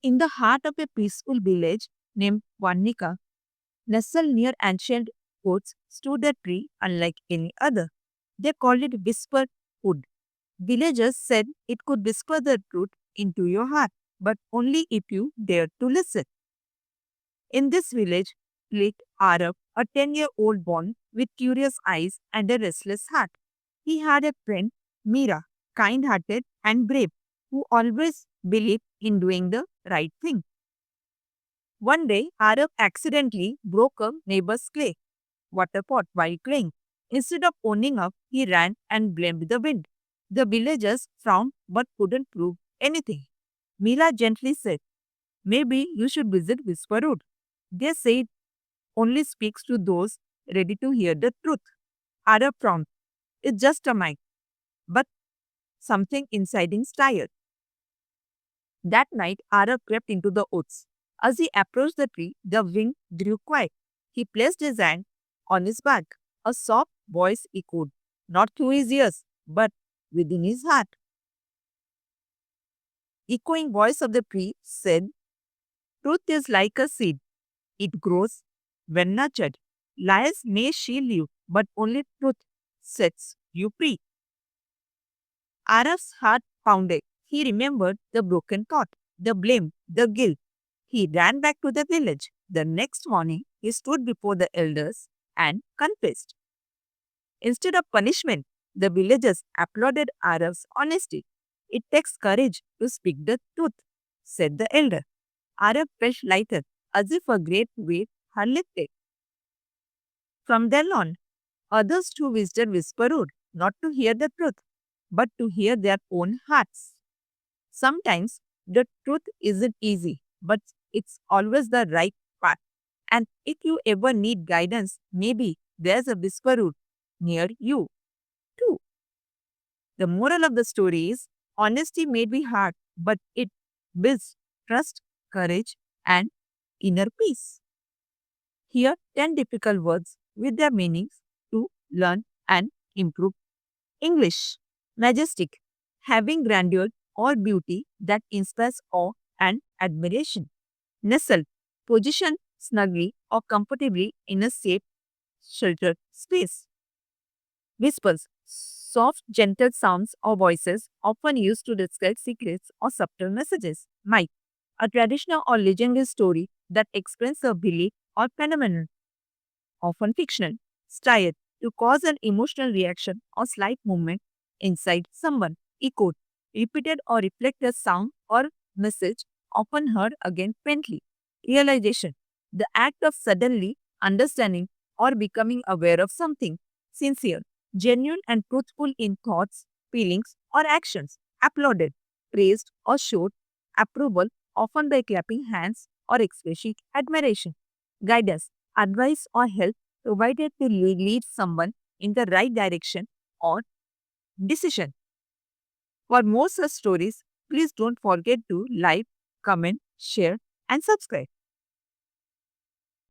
In the heart of a peaceful village named Varnika, nestled near ancient forts, stood a tree unlike any other. They called it Whisper Wood. Villagers said it could whisper the truth into your heart, but only if you dared to listen. In this village lived Arab, a 10-year-old boy with curious eyes and a restless heart. He had a friend, Mira, kind hearted and brave, who always believed in doing the right thing. One day, Arab accidentally broke a neighbor's clay water pot while playing. Instead of owning up, he ran and blamed the wind. The villagers frowned but couldn't prove anything. Mila gently said, "Maybe you should visit Whisper Wood. They say it only speaks to those ready to hear the truth." Arab frowned. "It's just a mic." But something inside him stirred. That night, Arab crept into the woods. As he approached the tree, the wind grew quiet. He placed his hand on his back. A soft voice echoed, not through his ears, but within his heart. Echoing voice of the tree said, "Truth is like a seed. It grows when nurtured. Lies may shield you, but only truth sets you free." Araf's heart pounded. He remembered the broken pot, the blame, the guilt. He ran back to the village. The next morning, he stood before the elders and confessed. Instead of punishment, the villagers applauded Araf's honesty. "It takes courage to speak the truth," said the elder. Araf felt lighter, as if a great weight had lifted. From then on, others too visited Whisper Wood, not to hear the truth, but to hear their own hearts. Sometimes the truth isn't easy, but it's always the right path. And if you ever need guidance, maybe there's a Whisper Wood near you, too. The moral of the story is honesty may be hard, but it builds trust, courage, and inner peace. Here, 10 difficult words with their meanings to learn and improve English. Majestic, having grandeur or beauty that inspires awe and admiration. Nestled, positioned snugly or comfortably in a safe, sheltered space. Whispers, soft, gentle sounds or voices often used to describe secrets or subtle messages. Myth, a traditional or legendary story that explains a belief or phenomenon, often fictional. Style, to cause an emotional reaction or slight movement inside someone. Echoed, repeated or reflect a sound or message often heard again faintly. Realization, the act of suddenly understanding or becoming aware of something. Sincere, genuine and truthful in thoughts, feelings, or actions. Applauded, praised, or showed approval, often by clapping hands or expressing admiration. Guidance, advice, or help provided to lead someone in the right direction or decision. For more such stories, please don't forget to like, comment, share, and subscribe.